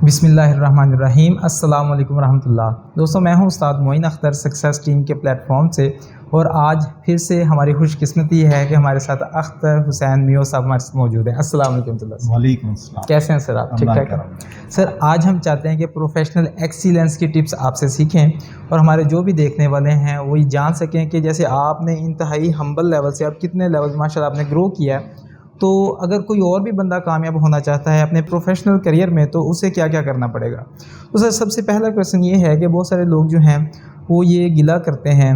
بسم اللہ الرحمن الرحیم۔ السلام علیکم ورحمۃ اللہ۔ دوستوں، میں ہوں استاد معین اختر سکسیس ٹیم کے پلیٹ فارم سے، اور آج پھر سے ہماری خوش قسمتی ہے کہ ہمارے ساتھ اختر حسین میو صاحب ہمارے ساتھ موجود ہیں۔ السلام علیکم ورحمۃ اللہ۔ وعلیکم السلام۔ کیسے ہیں سر آپ؟ ٹھیک ٹھاک ہیں سر؟ آج ہم چاہتے ہیں کہ پروفیشنل ایکسیلنس کی ٹپس آپ سے سیکھیں، اور ہمارے جو بھی دیکھنے والے ہیں وہ یہ جان سکیں کہ جیسے آپ نے انتہائی ہمبل لیول سے اب کتنے لیول ماشاء اللہ آپ نے گرو کیا ہے، تو اگر کوئی اور بھی بندہ کامیاب ہونا چاہتا ہے اپنے پروفیشنل کریئر میں تو اسے کیا کیا کرنا پڑے گا؟ تو سر سب سے پہلا کویسچن یہ ہے کہ بہت سارے لوگ جو ہیں وہ یہ گلہ کرتے ہیں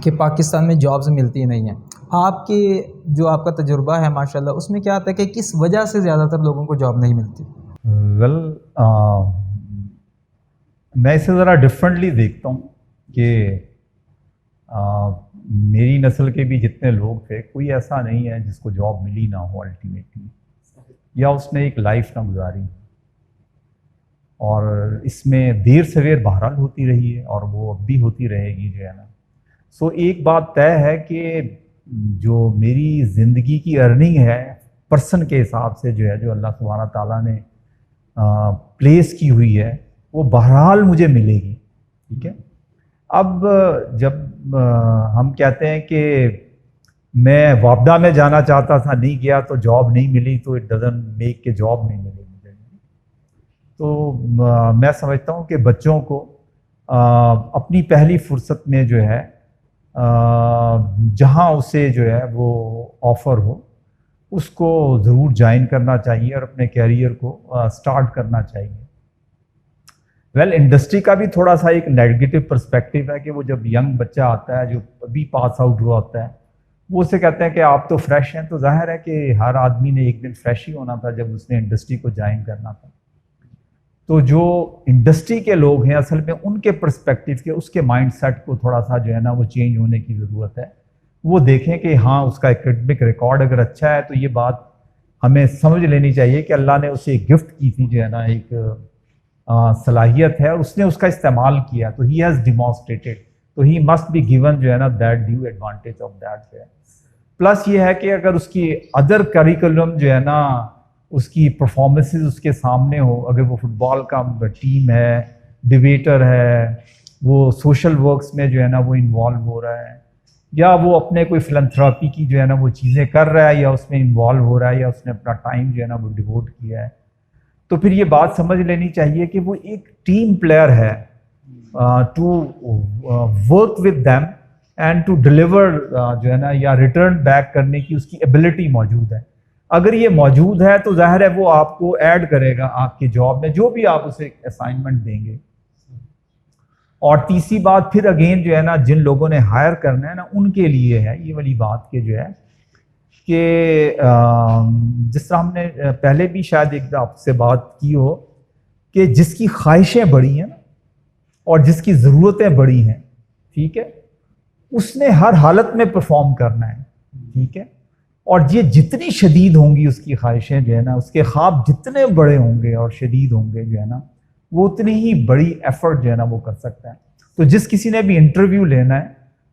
کہ پاکستان میں جابز ملتی نہیں ہیں۔ آپ کے جو آپ کا تجربہ ہے ماشاءاللہ، اس میں کیا آتا ہے کہ کس وجہ سے زیادہ تر لوگوں کو جاب نہیں ملتی؟ میں اسے ذرا ڈفرینٹلی دیکھتا ہوں کہ میری نسل کے بھی جتنے لوگ تھے، کوئی ایسا نہیں ہے جس کو جاب ملی نہ ہو الٹیمیٹلی، یا اس نے ایک لائف نہ گزاری، اور اس میں دیر سویر بہرحال ہوتی رہی ہے اور وہ اب بھی ہوتی رہے گی جو ہے نا۔ سو ایک بات طے ہے کہ جو میری زندگی کی ارننگ ہے پرسن کے حساب سے جو ہے، جو اللہ سبحانہ تعالیٰ نے پلیس کی ہوئی ہے، وہ بہرحال مجھے ملے گی، ٹھیک ہے۔ اب جب ہم کہتے ہیں کہ میں وابڈا میں جانا چاہتا تھا، نہیں گیا تو جاب نہیں ملی، تو اٹ ڈزنٹ میک کہ جاب نہیں ملے مجھے۔ تو میں سمجھتا ہوں کہ بچوں کو اپنی پہلی فرصت میں جو ہے جہاں اسے جو ہے وہ آفر ہو، اس کو ضرور جوائن کرنا چاہیے اور اپنے کیریئر کو سٹارٹ کرنا چاہیے۔ انڈسٹری کا بھی تھوڑا سا ایک نیگیٹو پرسپیکٹیو ہے کہ وہ جب ینگ بچہ آتا ہے جو ابھی پاس آؤٹ ہوا ہوتا ہے، وہ اسے کہتے ہیں کہ آپ تو فریش ہیں، تو ظاہر ہے کہ ہر آدمی نے ایک دن فریش ہی ہونا تھا جب اس نے انڈسٹری کو جوائن کرنا تھا۔ تو جو انڈسٹری کے لوگ ہیں اصل میں ان کے پرسپیکٹیو کے اس کے مائنڈ سیٹ کو تھوڑا سا جو ہے نا وہ چینج ہونے کی ضرورت ہے۔ وہ دیکھیں کہ ہاں اس کا ایکیڈمک ریکارڈ اگر اچھا ہے تو یہ بات ہمیں سمجھ لینی چاہیے کہ اللہ نے اسے ایک گفٹ کی تھی جو ہے نا، ایک صلاحیت ہے، اور اس نے اس کا استعمال کیا، تو ہی ہیز ڈیمانسٹریٹڈ، تو ہی مسٹ بی گیون جو ہے نا that due advantage of that جو ہے۔ پلس یہ ہے کہ اگر اس کی ادر کریکولم جو ہے نا، اس کی پرفارمنسز اس کے سامنے ہو، اگر وہ فٹ بال کا ٹیم ہے، ڈیبیٹر ہے، وہ سوشل ورکس میں جو ہے نا وہ انوالو ہو رہا ہے، یا وہ اپنے کوئی فلنتھراپی کی جو ہے نا وہ چیزیں کر رہا ہے، یا اس میں انوالو ہو رہا ہے، یا اس نے اپنا ٹائم جو ہے نا وہ ڈیووٹ کیا ہے، تو پھر یہ بات سمجھ لینی چاہیے کہ وہ ایک ٹیم پلیئر ہے، to work with them and to deliver جو ہے نا، یا ریٹرن بیک کرنے کی اس کی ایبلٹی موجود ہے۔ اگر یہ موجود ہے تو ظاہر ہے وہ آپ کو ایڈ کرے گا آپ کی جاب میں، جو بھی آپ اسے اسائنمنٹ دیں گے۔ اور تیسری بات پھر اگین جو ہے نا، جن لوگوں نے ہائر کرنا ہے نا، ان کے لیے ہے یہ والی بات کہ جو ہے کہ جس طرح ہم نے پہلے بھی شاید ایک آپ سے بات کی ہو کہ جس کی خواہشیں بڑی ہیں اور جس کی ضرورتیں بڑی ہیں، ٹھیک ہے، اس نے ہر حالت میں پرفارم کرنا ہے، ٹھیک ہے۔ اور یہ جتنی شدید ہوں گی اس کی خواہشیں جو ہے نا، اس کے خواب جتنے بڑے ہوں گے اور شدید ہوں گے جو ہے نا، وہ اتنی ہی بڑی ایفرٹ جو ہے نا وہ کر سکتا ہے۔ تو جس کسی نے بھی انٹرویو لینا ہے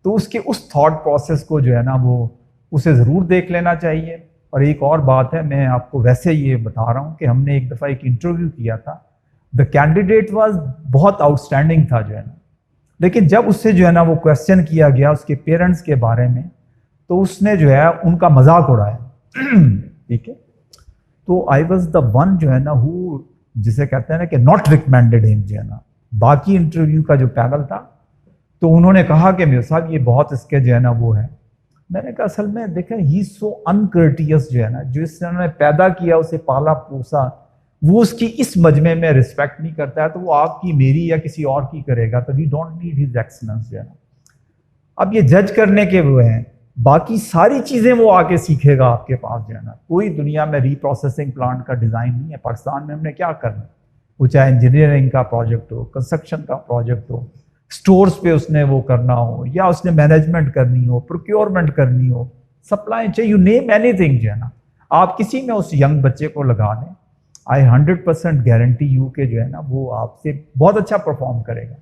تو اس کے اس تھاٹ پروسیس کو جو ہے نا وہ اسے ضرور دیکھ لینا چاہیے۔ اور ایک اور بات ہے، میں آپ کو ویسے یہ بتا رہا ہوں کہ ہم نے ایک دفعہ ایک انٹرویو کیا تھا، دا کینڈیڈیٹ واز بہت آؤٹ اسٹینڈنگ تھا جو ہے نا، لیکن جب اس سے جو ہے نا وہ کویسچن کیا گیا اس کے پیرنٹس کے بارے میں، تو اس نے جو ہے ان کا مذاق اڑایا، ٹھیک ہے۔ تو آئی واز دا ون جو ہے نا ہو، جسے کہتے ہیں نا کہ ناٹ ریکمینڈیڈ ہم جو ہے نا، باقی انٹرویو کا جو پینل تھا تو انہوں نے کہا کہ میرے صاحب یہ بہت اس کے جو ہے نا وہ ہے۔ میں نے کہا اصل میں دیکھیں ہی سو انکرٹیس جو ہے نا، جو اس نے انہوں نے پیدا کیا، اسے پالا پوسا، وہ اس کی اس مجمع میں رسپیکٹ نہیں کرتا ہے، تو وہ آپ کی میری یا کسی اور کی کرے گا، تو we don't need his excellence جو ہے نا۔ اب یہ جج کرنے کے وہ ہیں، باقی ساری چیزیں وہ آ کے سیکھے گا آپ کے پاس جو ہے نا۔ کوئی دنیا میں ری پروسیسنگ پلانٹ کا ڈیزائن نہیں ہے، پاکستان میں ہم نے کیا کرنا، وہ چاہے انجینئرنگ کا پروجیکٹ ہو، کنسٹرکشن کا پروجیکٹ ہو، سٹورز پہ اس نے وہ کرنا ہو، یا اس نے مینجمنٹ کرنی ہو، پروکیورمنٹ کرنی ہو، سپلائی چاہیے، یو نیم اینی تھنگ جو ہے نا، آپ کسی میں اس ینگ بچے کو لگا دیں، آئی 100% گارنٹی یو کہ جو ہے نا وہ آپ سے بہت اچھا پرفارم کرے گا،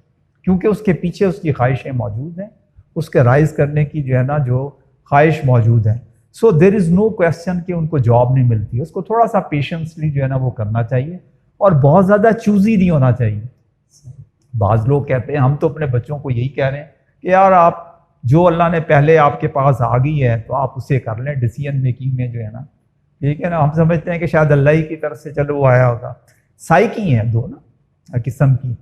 کیونکہ اس کے پیچھے اس کی خواہشیں موجود ہیں، اس کے رائز کرنے کی جو ہے نا جو خواہش موجود ہے۔ سو دیر از نو کویسچن کہ ان کو جاب نہیں ملتی، اس کو تھوڑا سا پیشنسلی جو ہے نا وہ کرنا چاہیے، اور بہت زیادہ چوزی نہیں ہونا چاہیے. بعض لوگ کہتے ہیں ہم تو اپنے بچوں کو یہی کہہ رہے ہیں کہ یار آپ جو اللہ نے پہلے آپ کے پاس آ گئی ہے تو آپ اسے کر لیں ڈیسیژن میکنگ میں جو ہے نا, ٹھیک ہے نا. ہم سمجھتے ہیں کہ شاید اللہ ہی کی طرف سے چلو وہ آیا ہوگا. سائیکی ہیں دو نا قسم کی.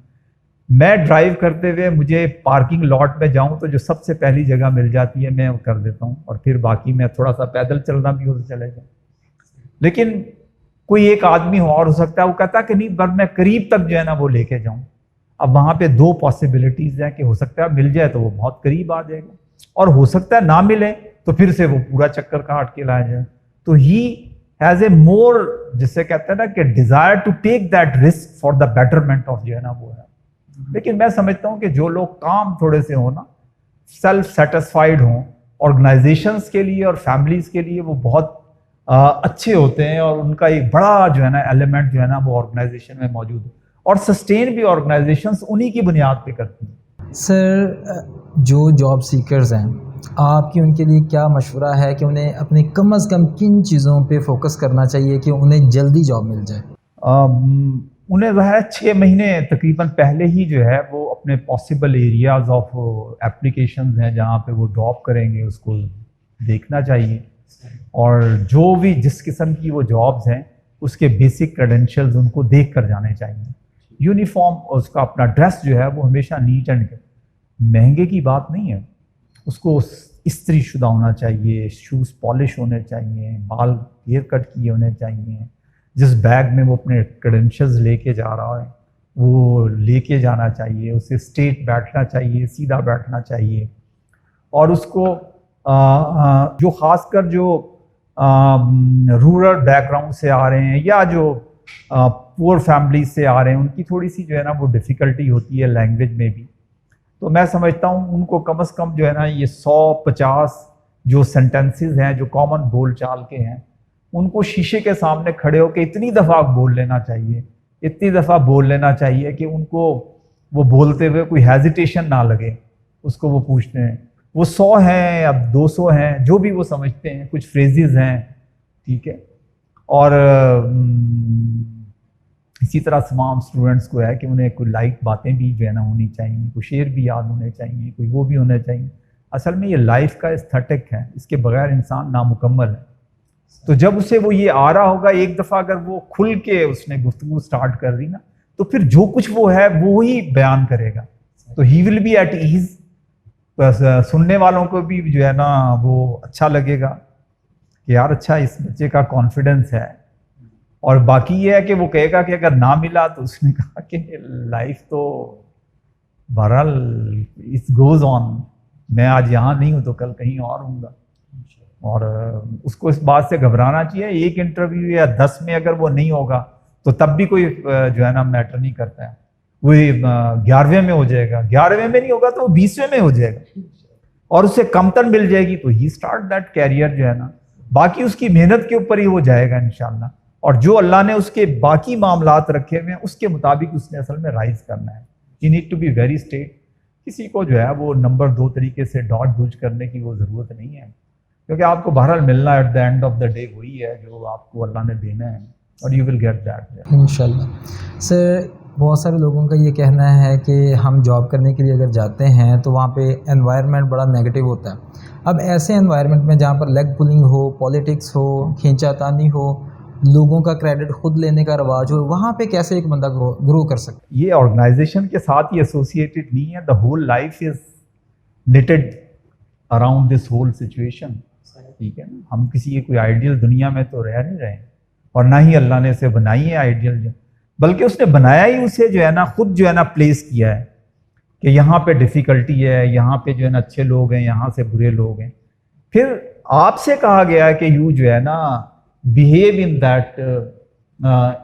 میں ڈرائیو کرتے ہوئے مجھے پارکنگ لاٹ میں جاؤں تو جو سب سے پہلی جگہ مل جاتی ہے میں وہ کر دیتا ہوں, اور پھر باقی میں تھوڑا سا پیدل چلنا بھی ہو تو چلے جاؤں. لیکن کوئی ایک آدمی اور ہو سکتا ہے وہ کہتا ہے کہ نہیں پر میں قریب تک جو ہے نا وہ لے کے جاؤں. اب وہاں پہ دو پاسبلٹیز ہیں کہ ہو سکتا ہے مل جائے تو وہ بہت قریب آ جائے گا, اور ہو سکتا ہے نہ ملے تو پھر سے وہ پورا چکر کاٹ کے لایا جائے. تو ہی ہیز اے مور, جس سے کہتے ہیں نا کہ desire to take that risk for the betterment of جو ہے نا وہ ہے. لیکن میں سمجھتا ہوں کہ جو لوگ کام تھوڑے سے ہوں نا, سیلف سیٹسفائیڈ ہوں, آرگنائزیشنز کے لیے اور فیملیز کے لیے وہ بہت اچھے ہوتے ہیں, اور ان کا ایک بڑا جو ہے نا ایلیمنٹ جو ہے نا وہ آرگنائزیشن میں موجود ہے, اور سسٹین بھی آرگنائزیشنز انہی کی بنیاد پہ کرتی ہیں. سر جو جاب سیکرز ہیں آپ کی ان کے لیے کیا مشورہ ہے کہ انہیں اپنے کم از کم کن چیزوں پہ فوکس کرنا چاہیے کہ انہیں جلدی جاب مل جائے؟ انہیں ظاہر 6 مہینے تقریباً پہلے ہی جو ہے وہ اپنے پاسبل ایریاز آف اپلیکیشنز ہیں جہاں پہ وہ ڈراپ کریں گے اس کو دیکھنا چاہیے, اور جو بھی جس قسم کی وہ جابز ہیں اس کے بیسک کریڈنشلز ان کو دیکھ کر جانے چاہیے. یونیفارم اس کا اپنا ڈریس جو ہے وہ ہمیشہ نیٹ اینڈ مہنگے کی بات نہیں ہے, اس کو استری شدہ ہونا چاہیے, شوز پالش ہونے چاہیے, بال ہیئر کٹ کیے ہونے چاہیے, جس بیگ میں وہ اپنے کریڈنشلز لے کے جا رہا ہے وہ لے کے جانا چاہیے, اسے اسٹریٹ بیٹھنا چاہیے, سیدھا بیٹھنا چاہیے. اور اس کو جو خاص کر جو رورل بیک گراؤنڈ سے آ رہے ہیں یا جو پور فیملیز سے آ رہے ہیں ان کی تھوڑی سی جو ہے نا وہ ڈیفیکلٹی ہوتی ہے لینگویج میں بھی, تو میں سمجھتا ہوں ان کو کم از کم جو ہے نا یہ 150 جو سینٹنسز ہیں جو کامن بول چال کے ہیں ان کو شیشے کے سامنے کھڑے ہو کے اتنی دفعہ بول لینا چاہیے کہ ان کو وہ بولتے ہوئے کوئی ہیزیٹیشن نہ لگے. اس کو وہ پوچھتے ہیں وہ 100 ہیں اب 200 ہیں جو بھی وہ سمجھتے ہیں, کچھ فریزز ہیں, ٹھیک ہے. اور اسی طرح تمام اسٹوڈنٹس کو ہے کہ انہیں کوئی لائٹ باتیں بھی جو ہے نا ہونی چاہیے, کوئی شعر بھی یاد ہونے چاہیے, کوئی وہ بھی ہونے چاہیے. اصل میں یہ لائف کا استھیٹک ہے, اس کے بغیر انسان نامکمل ہے. تو جب اسے وہ یہ آ رہا ہوگا ایک دفعہ اگر وہ کھل کے اس نے گفتگو سٹارٹ کر دی نا تو پھر جو کچھ وہ ہے وہی بیان کرے گا, تو ہی ول بی ایٹ ایز. سننے والوں کو بھی جو ہے نا وہ اچھا لگے گا کہ یار اچھا اس بچے کا کانفیڈنس ہے. اور باقی یہ ہے کہ وہ کہے گا کہ اگر نہ ملا تو اس نے کہا کہ لائف تو بہرحال اٹ گوز آن, میں آج یہاں نہیں ہوں تو کل کہیں اور ہوں گا. اور اس کو اس بات سے گھبرانا چاہیے, ایک انٹرویو یا 10 میں اگر وہ نہیں ہوگا تو تب بھی کوئی جو ہے نا میٹر نہیں کرتا ہے. وہ 11ویں میں ہو جائے گا, 11ویں میں نہیں ہوگا تو وہ 20ویں میں ہو جائے گا, اور اسے کمتر مل جائے گی تو ہی اسٹارٹ دیٹ کیریئر جو ہے نا. باقی اس کی محنت کے اوپر ہی وہ جائے گا انشاءاللہ, اور جو اللہ نے اس کے باقی معاملات رکھے ہوئے ہیں اس کے مطابق اس نے اصل میں رائز کرنا ہے. You need to be very state. کسی کو جو ہے وہ نمبر 2 طریقے سے ڈاٹ ڈوج کرنے کی وہ ضرورت نہیں ہے, کیونکہ آپ کو بہرحال ملنا at the end of the day وہی ہے جو آپ کو اللہ نے دینا ہے, اور یو ول گیٹ دیٹ انشاءاللہ. سر بہت سارے لوگوں کا یہ کہنا ہے کہ ہم جاب کرنے کے لیے اگر جاتے ہیں تو وہاں پہ انوائرمنٹ بڑا نیگیٹو ہوتا ہے. اب ایسے انوائرمنٹ میں جہاں پر لیگ پولنگ ہو, پالیٹکس ہو, کھینچا تانی ہو, لوگوں کا کریڈٹ خود لینے کا رواج ہو, وہاں پہ کیسے ایک بندہ گرو کر سکتا ہے؟ یہ آرگنائزیشن کے ساتھ ہی ایسوسیٹڈ نہیں ہے. The whole life is knitted around this whole situation. ٹھیک ہے نا, ہم کسی کوئی آئیڈیل دنیا میں تو رہ نہیں رہے, اور نہ ہی اللہ نے اسے بنائی ہے آئیڈیل, بلکہ اس نے بنایا ہی اسے جو ہے نا خود جو ہے نا پلیس کیا ہے کہ یہاں پہ ڈیفیکلٹی ہے, یہاں پہ جو ہے نا اچھے لوگ ہیں, یہاں سے برے لوگ ہیں. پھر آپ سے کہا گیا ہے کہ یو جو ہے نا بیہیو ان دیٹ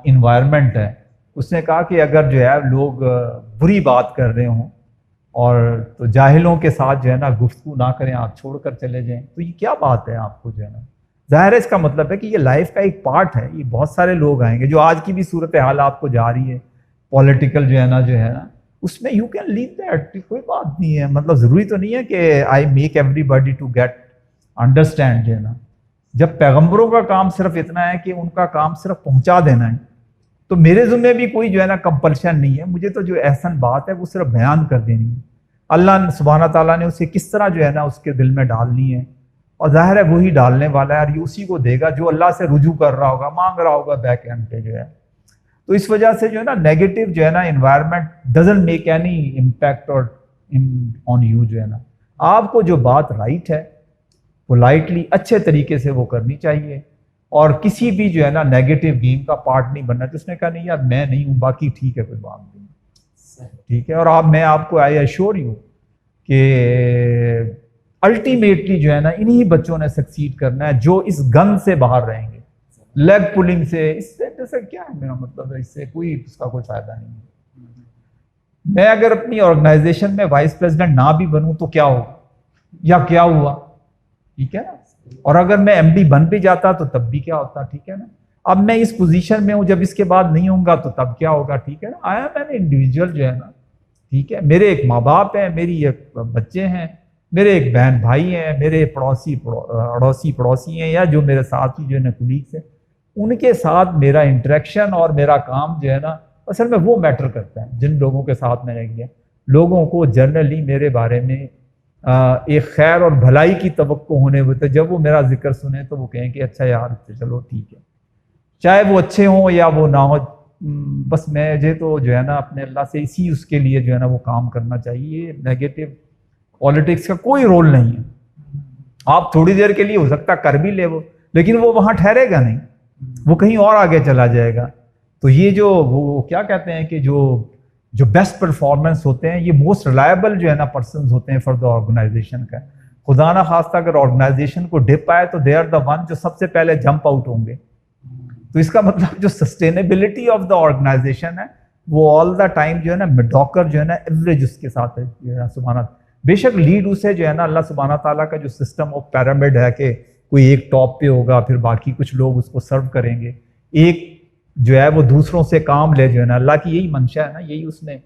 انوائرمنٹ ہے. اس نے کہا کہ اگر جو ہے لوگ بری بات کر رہے ہوں اور تو جاہلوں کے ساتھ جو ہے نا گفتگو نہ کریں, آپ چھوڑ کر چلے جائیں. تو یہ کیا بات ہے آپ کو جو ہے نا, ظاہر ہے اس کا مطلب ہے کہ یہ لائف کا ایک پارٹ ہے. یہ بہت سارے لوگ آئیں گے جو آج کی بھی صورتحال آپ کو جا رہی ہے پولیٹیکل جو ہے نا اس میں یو کین لیو دیٹ, کوئی بات نہیں ہے. مطلب ضروری تو نہیں ہے کہ I make everybody to get understand جو ہے نا. جب پیغمبروں کا کام صرف اتنا ہے کہ ان کا کام صرف پہنچا دینا ہے, تو میرے ذمہ بھی کوئی جو ہے نا کمپلشن نہیں ہے، مجھے تو جو احسن بات ہے وہ صرف بیان کر دینی ہے، اللہ سبحانہ تعالیٰ نے اسے کس طرح جو ہے نا اس کے دل میں ڈالنی ہے، اور ظاہر ہے وہی ڈالنے والا ہے، اور یہ اسی کو دے گا جو اللہ سے رجوع کر رہا ہوگا، مانگ رہا ہوگا بیک اینڈ پہ جو ہے۔ تو اس وجہ سے جو ہے نا نیگیٹو جو ہے نا environment doesn't make any impact اور آن یو، جو ہے نا آپ کو جو بات رائٹ ہے پولائٹلی اچھے طریقے سے وہ کرنی چاہیے، اور کسی بھی جو ہے نا نیگیٹو گیم کا پارٹ نہیں بننا۔ جس نے کہا نہیں یار میں نہیں ہوں، باقی ٹھیک ہے کوئی بات نہیں، ٹھیک ہے۔ اور میں آپ کو آئی ایشور یو کہ الٹیمیٹلی جو ہے نا انہی بچوں نے سکسیڈ کرنا ہے جو اس گن سے باہر رہیں گے، لیگ پولنگ سے، اس سے کیا ہے، میرا مطلب ہے اس سے کوئی اس کا کوئی فائدہ نہیں ہے۔ میں اگر اپنی آرگنائزیشن میں وائس پریزیڈنٹ نہ بھی بنوں تو کیا ہوگا یا کیا ہوا، ٹھیک ہے نا، اور اگر میں ایم ڈی بن بھی جاتا تو تب بھی کیا ہوتا، ٹھیک ہے نا۔ اب میں اس پوزیشن میں ہوں، جب اس کے بعد نہیں ہوں گا تو تب کیا ہوگا، ٹھیک ہے نا۔ آیا میں نے انڈیویجول جو ہے نا، ٹھیک ہے، میرے ایک ماں باپ ہیں، میری ایک بچے ہیں، میرے ایک بہن بھائی ہیں، میرے اڑوسی پڑوسی ہیں، یا جو میرے ساتھی جو ہے نا کولیگس ہیں، ان کے ساتھ میرا انٹریکشن اور میرا کام جو ہے نا اصل میں وہ میٹر کرتا ہے۔ جن لوگوں کے ساتھ میں نے کیا، لوگوں کو جنرلی میرے بارے میں ایک خیر اور بھلائی کی توقع ہونے ہوتے، جب وہ میرا ذکر سنیں تو وہ کہیں کہ اچھا یار چلو ٹھیک ہے، چاہے وہ اچھے ہوں یا وہ نہ ہو، بس مجھے تو جو ہے نا اپنے اللہ سے اسی اس کے لیے جو ہے نا وہ کام کرنا چاہیے۔ نیگیٹو پالیٹکس کا کوئی رول نہیں ہے، آپ تھوڑی دیر کے لیے ہو سکتا کر بھی لے وہ، لیکن وہ وہاں ٹھہرے گا نہیں، وہ کہیں اور آگے چلا جائے گا۔ تو یہ جو وہ کیا کہتے ہیں کہ جو بیسٹ پرفارمنس ہوتے ہیں، یہ موسٹ ریلائبل جو ہے نا پرسنز ہوتے ہیں فار دا آرگنائزیشن کا۔ خدا نہ خواستہ اگر آرگنائزیشن کو ڈپ آئے تو دے آر دا ون جو سب سے پہلے جمپ آؤٹ ہوں گے۔ تو اس کا مطلب جو سسٹینیبلٹی آف دا آرگنائزیشن ہے وہ آل دا ٹائم جو ہے نا میڈوکر جو ہے نا ایوریج اس کے ساتھ ہے جو ہے نا سبحانہ۔ بے شک لیڈ اسے جو ہے نا اللہ سبحانہ تعالیٰ کا جو سسٹم آف پیرامڈ ہے کہ کوئی ایک ٹاپ پہ ہوگا، پھر باقی کچھ لوگ اس کو سرو کریں گے، ایک جو ہے وہ دوسروں سے کام لے، جو ہے نا اللہ کی یہی منشا ہے نا، یہی اس نے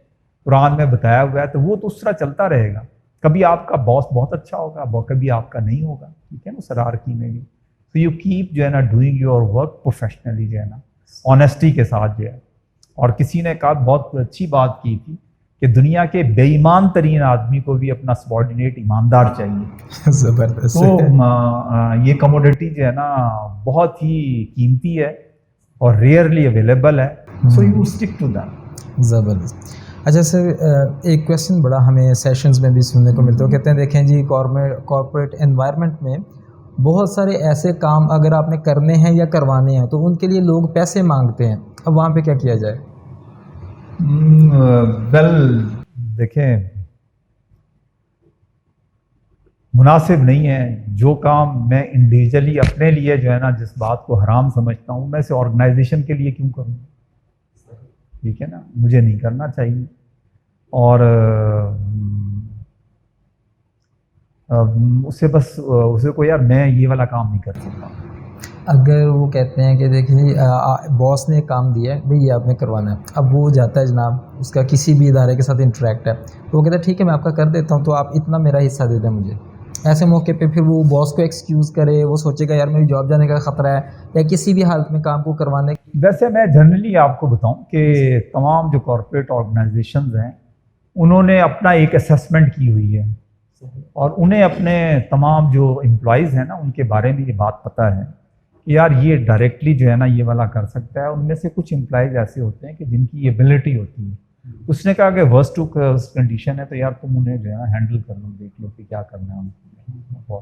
قرآن میں بتایا ہوا ہے، تو وہ تو اس طرح چلتا رہے گا۔ کبھی آپ کا باس بہت اچھا ہوگا، کبھی آپ کا نہیں ہوگا، ٹھیک ہے نا، سرارکی میں بھی۔ تو یو کیپ جو ہے نا ڈوئنگ یور ورک پروفیشنلی جو ہے نا آنیسٹی کے ساتھ جو ہے۔ اور کسی نے کہا بہت اچھی بات کی تھی کہ دنیا کے بے ایمان ترین آدمی کو بھی اپنا سبارڈینیٹ ایماندار چاہیے۔ زبردست۔ تو یہ کموڈٹی جو ہے نا بہت ہی قیمتی ہے اور ریئرلی اویلیبل ہے، so you stick to that. زبردست۔ اچھا سر، ایک کویشچن بڑا ہمیں سیشنز میں بھی سننے کو ملتا ہے، کہتے ہیں دیکھیں جی کارپوریٹ انوائرمنٹ میں بہت سارے ایسے کام اگر آپ نے کرنے ہیں یا کروانے ہیں تو ان کے لیے لوگ پیسے مانگتے ہیں، اب وہاں پہ کیا کیا جائے؟ ویل دیکھیں، مناسب نہیں ہے جو کام میں انڈیویجلی اپنے لیے جو ہے نا جس بات کو حرام سمجھتا ہوں، میں اسے آرگنائزیشن کے لیے کیوں کروں، ٹھیک ہے نا، مجھے نہیں کرنا چاہیے۔ اور اسے کو یار میں یہ والا کام نہیں کر سکتا۔ اگر وہ کہتے ہیں کہ دیکھیے باس نے ایک کام دیا ہے بھئی یہ آپ نے کروانا ہے، اب وہ جاتا ہے جناب اس کا کسی بھی ادارے کے ساتھ انٹریکٹ ہے، تو وہ کہتا ہے ٹھیک ہے میں آپ کا کر دیتا ہوں، تو آپ اتنا میرا حصہ دے دیں مجھے۔ ایسے موقع پہ پھر وہ باس کو ایکسکیوز کرے، وہ سوچے گا یار میری جاب جانے کا خطرہ ہے، یا کسی بھی حالت میں کام کو کروانے۔ ویسے میں جنرلی آپ کو بتاؤں کہ تمام جو کارپوریٹ آرگنائزیشنز ہیں انہوں نے اپنا ایک اسیسمنٹ کی ہوئی ہے، اور انہیں اپنے تمام جو امپلائیز ہیں نا ان کے بارے میں یہ بات پتہ ہے کہ یار یہ ڈائریکٹلی جو ہے نا یہ والا کر سکتا ہے۔ ان میں سے کچھ امپلائیز ایسے ہوتے ہیں کہ جن کی یہ ایبلٹی ہوتی ہے۔ اس نے کہا کہ ورسٹ ٹو کنڈیشن ہے تو یار تم انہیں جو ہے نا ہینڈل کر لو، دیکھ لو کہ کیا کرنا ہے ان کو۔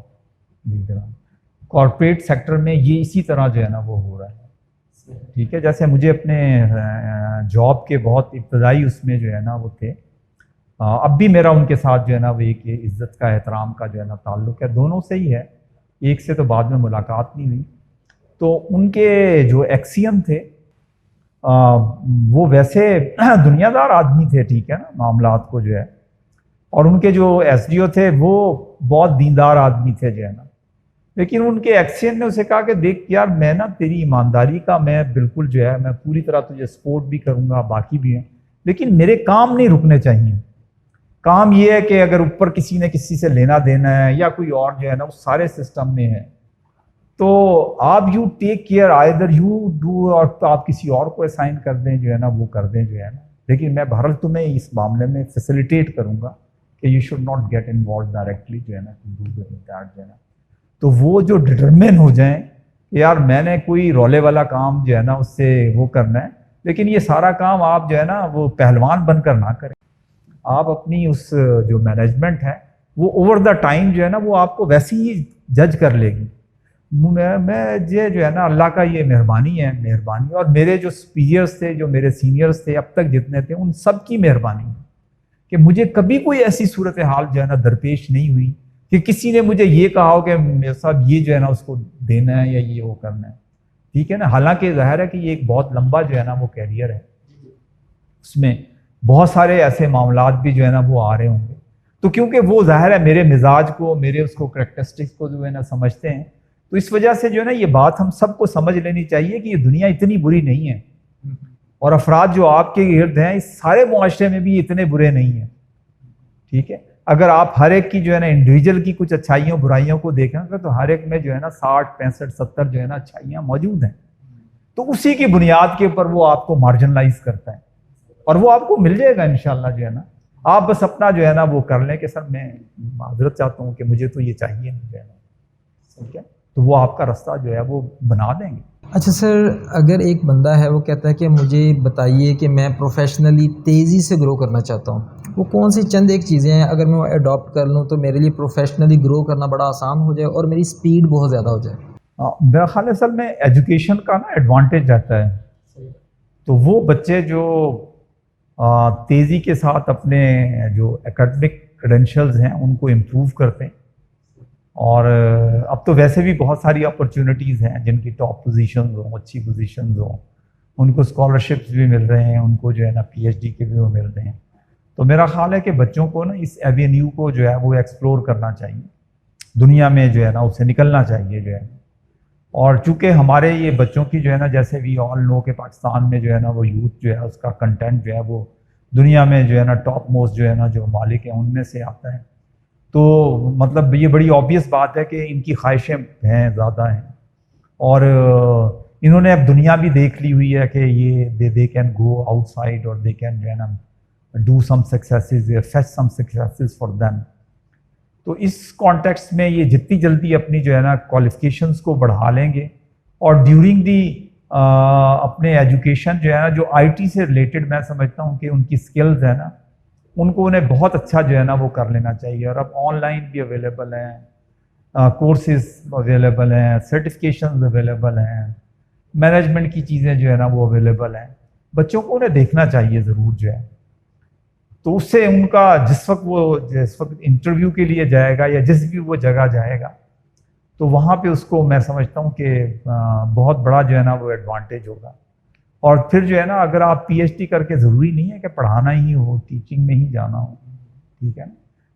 کارپوریٹ سیکٹر میں یہ اسی طرح جو ہے نا وہ ہو رہا ہے، ٹھیک ہے۔ جیسے مجھے اپنے جاب کے بہت ابتدائی اس میں جو ہے نا وہ تھے، اب بھی میرا ان کے ساتھ جو ہے نا وہ ایک عزت کا احترام کا جو ہے نا تعلق ہے، دونوں سے ہی ہے، ایک سے تو بعد میں ملاقات نہیں ہوئی۔ تو ان کے جو ایکسیم تھے وہ ویسے دنیا دار آدمی تھے، ٹھیک ہے نا، معاملات کو جو ہے، اور ان کے جو ایس ڈی او تھے وہ بہت دیندار آدمی تھے جو ہے نا، لیکن ان کے ایکسیم نے اسے کہا کہ دیکھ یار میں نا تیری ایمانداری کا میں بالکل جو ہے میں پوری طرح تجھے سپورٹ بھی کروں گا، باقی بھی ہیں، لیکن میرے کام نہیں رکنے چاہیے۔ کام یہ ہے کہ اگر اوپر کسی نے کسی سے لینا دینا ہے یا کوئی اور جو ہے نا اس سارے سسٹم میں ہے تو آپ you take care either you do, اور تو آپ کسی اور کو اسائن کر دیں جو ہے نا، وہ کر دیں جو ہے نا. لیکن میں بہرحال تمہیں اس معاملے میں فیسیلیٹیٹ کروں گا کہ you should not get involve directly جو ہے نا ٹو ڈو دیٹ جو ہے نا. تو وہ جو ڈٹرمن ہو جائیں کہ یار میں نے کوئی رولے والا کام جو ہے نا اس سے وہ کرنا ہے، لیکن یہ سارا کام آپ جو ہے نا وہ پہلوان بن کر نہ کریں. آپ اپنی اس جو مینجمنٹ ہے وہ اوور دا ٹائم جو ہے نا وہ آپ کو ویسی ہی جج کر لے گی. میں یہ جو ہے نا اللہ کا یہ مہربانی ہے، مہربانی، اور میرے جو سپیریئرس تھے، جو میرے سینئرس تھے اب تک جتنے تھے، ان سب کی مہربانی ہے کہ مجھے کبھی کوئی ایسی صورتحال جو ہے نا درپیش نہیں ہوئی کہ کسی نے مجھے یہ کہا ہو کہ میرے صاحب یہ جو ہے نا اس کو دینا ہے یا یہ وہ کرنا ہے. ٹھیک ہے نا. حالانکہ ظاہر ہے کہ یہ ایک بہت لمبا جو ہے نا وہ کیریئر ہے، اس میں بہت سارے ایسے معاملات بھی جو ہے نا وہ آ رہے ہوں گے. تو کیونکہ وہ ظاہر ہے میرے مزاج کو، میرے اس کو کریکٹرسٹکس کو جو ہے نا سمجھتے ہیں، تو اس وجہ سے جو ہے نا یہ بات ہم سب کو سمجھ لینی چاہیے کہ یہ دنیا اتنی بری نہیں ہے، اور افراد جو آپ کے ارد ہیں اس سارے معاشرے میں بھی اتنے برے نہیں ہیں. ٹھیک ہے. اگر آپ ہر ایک کی جو ہے نا انڈیویجول کی کچھ اچھائیوں برائیوں کو دیکھیں گے تو ہر ایک میں جو ہے نا 60 65 70 جو ہے نا اچھائیاں موجود ہیں. تو اسی کی بنیاد کے اوپر وہ آپ کو مارجنلائز کرتا ہے، اور وہ آپ کو مل جائے گا انشاءاللہ جو ہے نا. آپ بس اپنا جو ہے نا وہ کر لیں کہ سر میں معذرت چاہتا ہوں کہ مجھے تو یہ چاہیے نہیں جو ہے نا. ٹھیک ہے. تو وہ آپ کا راستہ جو ہے وہ بنا دیں گے. اچھا سر، اگر ایک بندہ ہے وہ کہتا ہے کہ مجھے بتائیے کہ میں پروفیشنلی تیزی سے گرو کرنا چاہتا ہوں، وہ کون سی چند ایک چیزیں ہیں اگر میں وہ اڈاپٹ کر لوں تو میرے لیے پروفیشنلی گرو کرنا بڑا آسان ہو جائے اور میری سپیڈ بہت زیادہ ہو جائے؟ میرا خیال ہے اصل میں ایجوکیشن کا نا ایڈوانٹیج رہتا ہے. تو وہ بچے جو تیزی کے ساتھ اپنے جو اکیڈمک کریڈینشلز ہیں ان کو امپروو کرتے ہیں، اور اب تو ویسے بھی بہت ساری اپرچونٹیز ہیں جن کی ٹاپ پوزیشنز ہوں، اچھی پوزیشنز ہوں، ان کو اسکالرشپس بھی مل رہے ہیں، ان کو جو ہے نا پی ایچ ڈی کے بھی وہ مل رہے ہیں. تو میرا خیال ہے کہ بچوں کو نا اس ایوینیو کو جو ہے وہ ایکسپلور کرنا چاہیے، دنیا میں جو ہے نا اسے نکلنا چاہیے جو ہے. اور چونکہ ہمارے یہ بچوں کی جو ہے نا جیسے وی آل نو کہ پاکستان میں جو ہے نا وہ یوتھ جو ہے اس کا کنٹینٹ جو ہے وہ دنیا میں جو ہے نا ٹاپ موسٹ جو ہے نا جو ممالک ہیں ان میں سے آتا ہے. تو مطلب یہ بڑی آبویس بات ہے کہ ان کی خواہشیں ہیں، زیادہ ہیں، اور انہوں نے اب دنیا بھی دیکھ لی ہوئی ہے کہ یہ they can go out side اور دے کین جو ہے نا do some successes, fetch some successes for them. تو اس کانٹیکسٹ میں یہ جتنی جلدی اپنی جو ہے نا کوالیفیکیشنز کو بڑھا لیں گے، اور ڈیورنگ دی اپنے ایجوکیشن جو ہے نا جو آئی ٹی سے ریلیٹڈ میں سمجھتا ہوں کہ ان کی سکلز ہیں نا ان کو انہیں بہت اچھا جو ہے نا وہ کر لینا چاہیے. اور اب آن لائن بھی اویلیبل ہیں، کورسز اویلیبل ہیں، سرٹیفکیشنز اویلیبل ہیں، مینجمنٹ کی چیزیں جو ہے نا وہ اویلیبل ہیں. بچوں کو انہیں دیکھنا چاہیے ضرور جو ہے. تو اس سے ان کا جس وقت انٹرویو کے لیے جائے گا یا جس بھی وہ جگہ جائے گا تو وہاں پہ اس کو میں سمجھتا ہوں کہ بہت بڑا جو ہے نا وہ ایڈوانٹیج ہوگا. اور پھر جو ہے نا اگر آپ پی ایچ ڈی کر کے ضروری نہیں ہے کہ پڑھانا ہی ہو، ٹیچنگ میں ہی جانا ہو. ٹھیک ہے.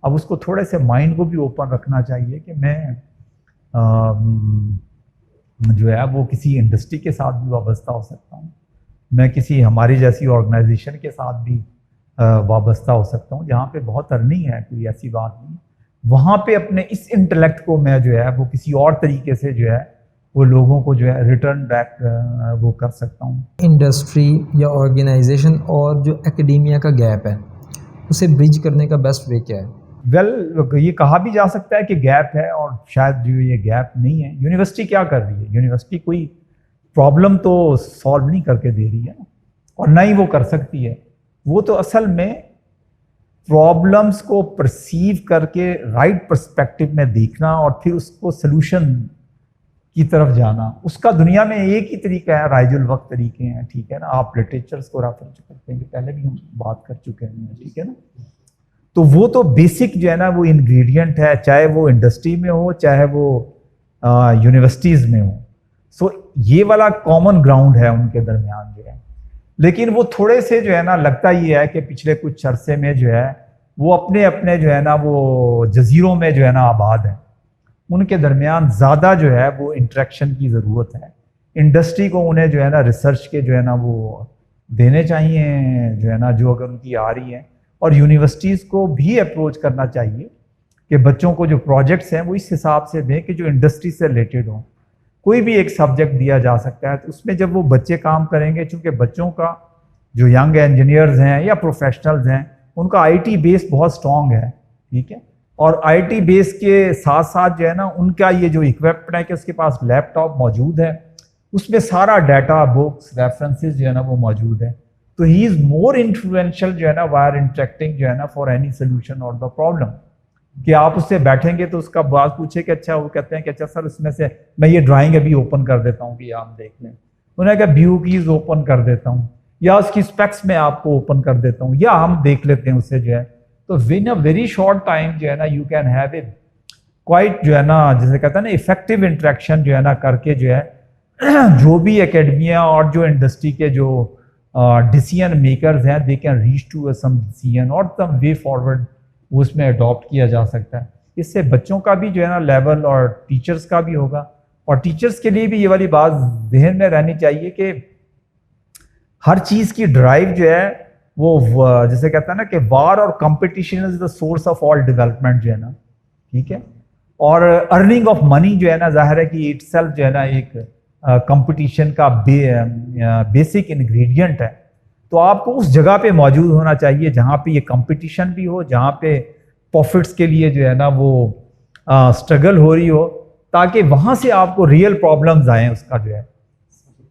اب اس کو تھوڑے سے مائنڈ کو بھی اوپن رکھنا چاہیے کہ میں جو ہے وہ کسی انڈسٹری کے ساتھ بھی وابستہ ہو سکتا ہوں، میں کسی ہماری جیسی آرگنائزیشن کے ساتھ بھی وابستہ ہو سکتا ہوں جہاں پہ بہت ارننگ ہے، کوئی ایسی بات نہیں. وہاں پہ اپنے اس انٹلیکٹ کو میں جو ہے وہ کسی اور طریقے سے جو ہے وہ لوگوں کو جو ہے ریٹرن بیک وہ کر سکتا ہوں. انڈسٹری یا آرگنائزیشن اور جو اکیڈیمیا کا گیپ ہے اسے برج کرنے کا بیسٹ وے کیا ہے؟ ویل یہ کہا بھی جا سکتا ہے کہ گیپ ہے، اور شاید جو یہ گیپ نہیں ہے. یونیورسٹی کیا کر رہی ہے؟ یونیورسٹی کوئی پرابلم تو سالو نہیں کر کے دے رہی ہے، اور نہ ہی وہ کر سکتی ہے. وہ تو اصل میں پرابلمس کو پرسیو کر کے رائٹ پرسپیکٹو میں دیکھنا اور پھر اس کو سلوشن کی طرف جانا، اس کا دنیا میں ایک ہی طریقہ ہے، رائج الوقت طریقے ہیں. ٹھیک ہے نا. آپ لٹریچرس کو ریفر کرتے ہیں کہ پہلے بھی ہم بات کر چکے ہیں. ٹھیک ہے نا. تو وہ تو بیسک جو ہے نا وہ انگریڈینٹ ہے، چاہے وہ انڈسٹری میں ہو چاہے وہ یونیورسٹیز میں ہو. سو یہ والا کامن گراؤنڈ ہے ان کے درمیان جو ہے. لیکن وہ تھوڑے سے جو ہے نا لگتا یہ ہے کہ پچھلے کچھ عرصے میں جو ہے وہ اپنے اپنے جو ہے نا وہ جزیروں میں جو ہے نا آباد ہیں. ان کے درمیان زیادہ جو ہے وہ انٹریکشن کی ضرورت ہے. انڈسٹری کو انہیں جو ہے نا ریسرچ کے جو ہے نا وہ دینے چاہیے جو ہے نا جو اگر ان کی آ رہی ہیں، اور یونیورسٹیز کو بھی اپروچ کرنا چاہیے کہ بچوں کو جو پروجیکٹس ہیں وہ اس حساب سے دیں کہ جو انڈسٹری سے ریلیٹڈ ہوں. کوئی بھی ایک سبجیکٹ دیا جا سکتا ہے. تو اس میں جب وہ بچے کام کریں گے, چونکہ بچوں کا جو ینگ انجینئرز ہیں یا پروفیشنلز ہیں ان کا آئی ٹی بیس بہت اسٹرانگ ہے, ٹھیک ہے, اور آئی ٹی بیس کے ساتھ ساتھ جو ہے نا ان کا یہ جو اکوپمنٹ ہے کہ اس کے پاس لیپ ٹاپ موجود ہے, اس میں سارا ڈیٹا بکس ریفرنسز جو ہے نا وہ موجود ہے. تو ہی از مور انفلوئنشل جو ہے نا وائر انٹریکٹنگ جو ہے نا فار اینی سولوشن اور دا پرابلم. کہ آپ اس سے بیٹھیں گے تو اس کا بات پوچھے کہ اچھا, وہ کہتے ہیں کہ اچھا سر اس میں سے میں یہ ڈرائنگ ابھی اوپن کر دیتا ہوں کہ یہ آپ دیکھ لیں, انہوں نے کہا ویو کیز اوپن کر دیتا ہوں, یا اس کی اسپیکس میں آپ کو اوپن کر دیتا ہوں, یا ہم دیکھ لیتے ہیں اسے جو ہے. تو one a very short time جو ہے نا you can have a quite جو ہے نا جسے کہتے ہیں نا افیکٹو انٹریکشن جو ہے نا کر کے جو ہے جو بھی اکیڈمیا اور جو انڈسٹری کے جو ڈیسیژن میکرز ہیں they can reach to some decision اور سم وے فارورڈ وہ اس میں اڈاپٹ کیا جا سکتا ہے. اس سے بچوں کا بھی جو ہے نا لیول اور ٹیچرز کا بھی ہوگا, اور ٹیچرز کے لیے بھی یہ والی بات ذہن میں رہنی چاہیے کہ ہر چیز کی ڈرائیو جو ہے وہ جسے کہتا ہے نا کہ وار اور competition is the source of all development جو ہے نا, ٹھیک ہے, اور ارننگ آف منی جو ہے نا ظاہر ہے کہ اٹ سیلف جو ہے نا ایک کمپٹیشن کا بیسک انگریڈینٹ ہے. تو آپ کو اس جگہ پہ موجود ہونا چاہیے جہاں پہ یہ کمپٹیشن بھی ہو, جہاں پہ پروفٹس کے لیے جو ہے نا وہ اسٹرگل ہو رہی ہو, تاکہ وہاں سے آپ کو ریئل پرابلمز آئیں اس کا جو ہے,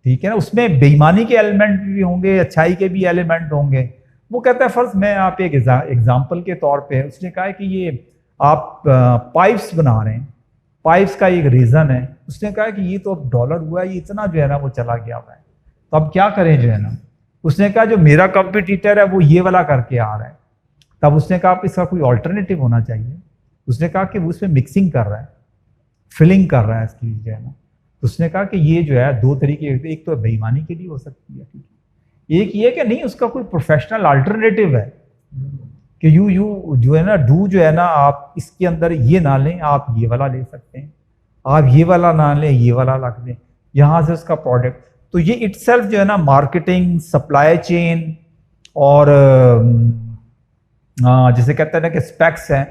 ٹھیک ہے نا. اس میں بے ایمانی کے ایلیمنٹ بھی ہوں گے, اچھائی کے بھی ایلیمنٹ ہوں گے. وہ کہتا ہے فرض میں آپ ایک ایگزامپل کے طور پہ اس نے کہا ہے کہ یہ آپ پائپس بنا رہے ہیں, پائپس کا ایک ریزن ہے, اس نے کہا کہ یہ تو اب ڈالر ہوا ہے, یہ اتنا جو ہے نا وہ چلا گیا ہوا ہے, تو اب کیا کریں جو ہے نا. اس نے کہا جو میرا کمپٹیٹر ہے وہ یہ والا کر کے آ رہا ہے, تب اس نے کہا اس کا کوئی آلٹرنیٹیو ہونا چاہیے. اس نے کہا کہ وہ اس میں مکسنگ کر رہا ہے, فلنگ کر رہا ہے اس کی جو ہے نا. اس نے کہا کہ یہ جو ہے دو طریقے, ایک تو بے ایمانی کے لیے ہو سکتی ہے, ایک یہ کہ نہیں اس کا کوئی پروفیشنل آلٹرنیٹیو ہے کہ یو جو ہے نا جو ہے نا آپ اس کے اندر یہ نہ لیں, آپ یہ والا لے سکتے ہیں, آپ یہ والا نہ لیں یہ والا رکھ دیں, یہاں سے اس کا پروڈکٹ. تو یہ اٹ سیلف جو ہے نا مارکیٹنگ, سپلائی چین اور جسے کہتے ہیں نا کہ اسپیکس ہیں,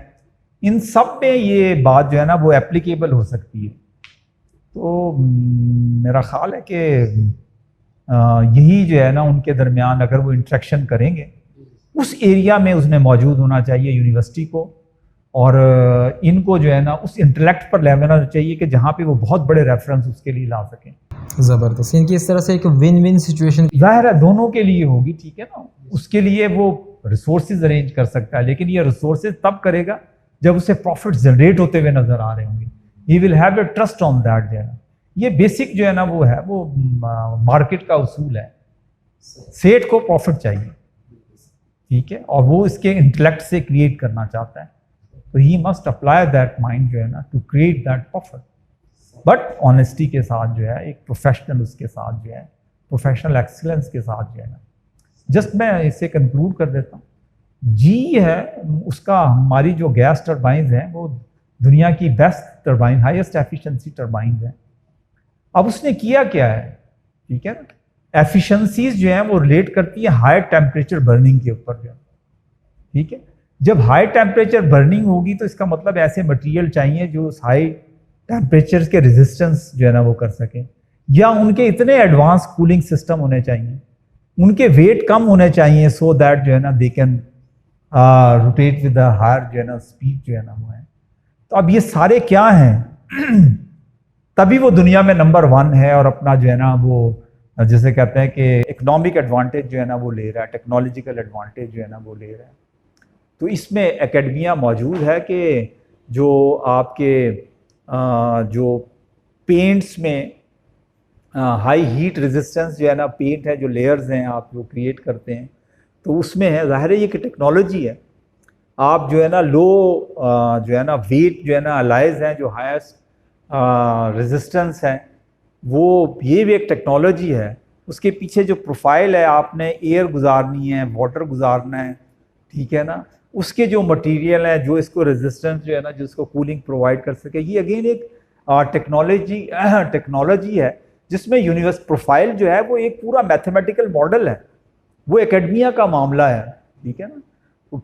ان سب میں یہ بات جو ہے نا وہ اپلیکیبل ہو سکتی ہے. تو میرا خیال ہے کہ یہی جو ہے نا ان کے درمیان اگر وہ انٹریکشن کریں گے, اس ایریا میں اس نے موجود ہونا چاہیے یونیورسٹی کو, اور ان کو جو ہے نا اس انٹلیکٹ پر لینا چاہیے کہ جہاں پہ وہ بہت بڑے ریفرنس اس کے لیے لا سکیں. زبردست, ان کی اس طرح سے ایک ون ون سچویشن ظاہر ہے دونوں کے لیے ہوگی, ٹھیک ہے نا. اس کے لیے وہ ریسورسز ارینج کر سکتا ہے, لیکن یہ ریسورسز تب کرے گا جب اسے پروفٹ جنریٹ ہوتے ہوئے نظر آ رہے ہوں گے. He will have a trust on that جو ہے نا. یہ بیسک جو ہے نا وہ ہے وہ مارکیٹ کا اصول ہے. سیٹ کو پروفٹ چاہیے, ٹھیک ہے, اور وہ اس کے انٹلیکٹ سے کریٹ کرنا چاہتا ہے, تو he must apply that mind جو ہے نا to create that profit, but honesty کے ساتھ جو ہے, ایک پروفیشنل اس کے ساتھ جو ہے, پروفیشنل ایکسیلنس کے ساتھ جو ہے نا. جسٹ میں اسے کنکلوڈ کر دیتا ہوں. جی ہے اس کا, ہماری جو گیس ٹربائنز ہیں وہ دنیا کی best turbine, highest efficiency turbines ہیں. اب اس نے کیا کیا ہے, ٹھیک ہے نا, ایفیشنسیز جو ہیں وہ ریلیٹ کرتی ہیں ہائی ٹیمپریچر برننگ کے اوپر جو ہے, ٹھیک ہے. جب ہائی ٹیمپریچر برننگ ہوگی تو اس کا مطلب ایسے مٹیریل چاہیے جو اس ہائی ٹیمپریچر کے ریزسٹنس جو ہے نا وہ کر سکیں, یا ان کے اتنے ایڈوانس کولنگ سسٹم ہونے چاہیے, ان کے ویٹ کم ہونے چاہیے, سو دیٹ جو ہے نا they can rotate with higher جو ہے نا اسپیڈ جو ہے نا وہ ہے. تو اب یہ سارے کیا ہیں, تبھی وہ دنیا میں نمبر 1 ہے, اور اپنا جو ہے نا وہ جسے کہتے ہیں کہ اکنامک ایڈوانٹیج جو ہے نا وہ لے رہا ہے, ٹیکنالوجیکل ایڈوانٹیج جو ہے نا وہ لے رہا ہے. تو اس میں اکیڈمیا موجود ہے کہ جو آپ کے جو پینٹس میں ہائی ہیٹ ریزسٹنس جو ہے نا پینٹ ہے, جو لیئرز ہیں آپ جو کریٹ کرتے ہیں, تو اس میں ہے ظاہر ہے یہ کہ ٹیکنالوجی ہے. آپ جو ہے نا لو جو ہے نا ویٹ جو ہے نا الائز ہیں, جو ہائیسٹ ریزسٹنس ہیں, وہ یہ بھی ایک ٹیکنالوجی ہے. اس کے پیچھے جو پروفائل ہے, آپ نے ایئر گزارنی ہے, واٹر گزارنا ہے, ٹھیک ہے نا, اس کے جو مٹیریل ہے جو اس کو ریزسٹنس جو ہے نا جو اس کو کولنگ پرووائڈ کر سکے, یہ اگین ایک ٹیکنالوجی ہے جس میں یونیورس پروفائل جو ہے وہ ایک پورا میتھمیٹیکل ماڈل ہے, وہ اکیڈمیا کا معاملہ ہے, ٹھیک ہے نا.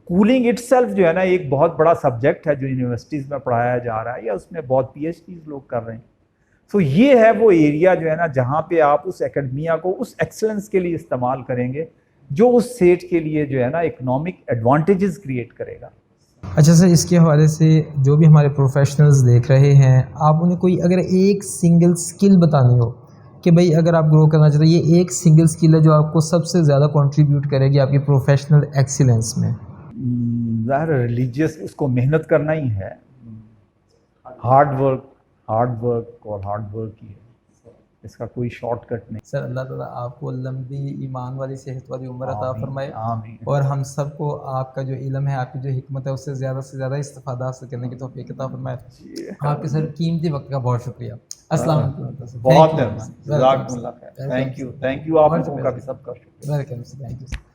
کولنگ اٹ سیلف جو ہے نا ایک بہت بڑا سبجیکٹ ہے جو یونیورسٹیز میں پڑھایا جا رہا ہے, یا اس میں بہت PhDs لوگ کر رہے ہیں. سو یہ ہے وہ ایریا جو ہے نا جہاں پہ آپ اس اکیڈمیا کو اس ایکسلنس کے لیے استعمال کریں گے جو اس اسٹیٹ کے لیے جو ہے نا اکنامک ایڈوانٹیجز کریٹ کرے گا. اچھا سر، اس کے حوالے سے جو بھی ہمارے پروفیشنلز دیکھ رہے ہیں، آپ انہیں کوئی اگر ایک سنگل سکل بتانی ہو کہ بھئی اگر آپ گرو کرنا چاہتے ہیں، یہ ایک سنگل سکل ہے جو آپ کو سب سے زیادہ کنٹریبیوٹ کرے گی آپ کی پروفیشنل ایکسیلنس میں. ظاہر ریلیجیس اس کو محنت کرنا ہی ہے، ہارڈ ورک اور ہارڈ ورک ہی ہے، اس کا کوئی شارٹ کٹ نہیں. سر اللہ تعالیٰ آپ کو لمبی ایمان والی صحت والی عمر عطا فرمائے، آمین. اور ہم سب کو آپ کا جو علم ہے، آپ کی جو حکمت ہے، اس سے زیادہ استفادہ حاصل کرنے کی توفیق عطا فرمائے. آپ کے سر قیمتی وقت کا بہت شکریہ. السلام علیکم. بہت مہربانی، جزاکم اللہ خیر. تھینک یو آپ لوگوں کا بھی سب کا شکریہ. ویلکم. Thank you.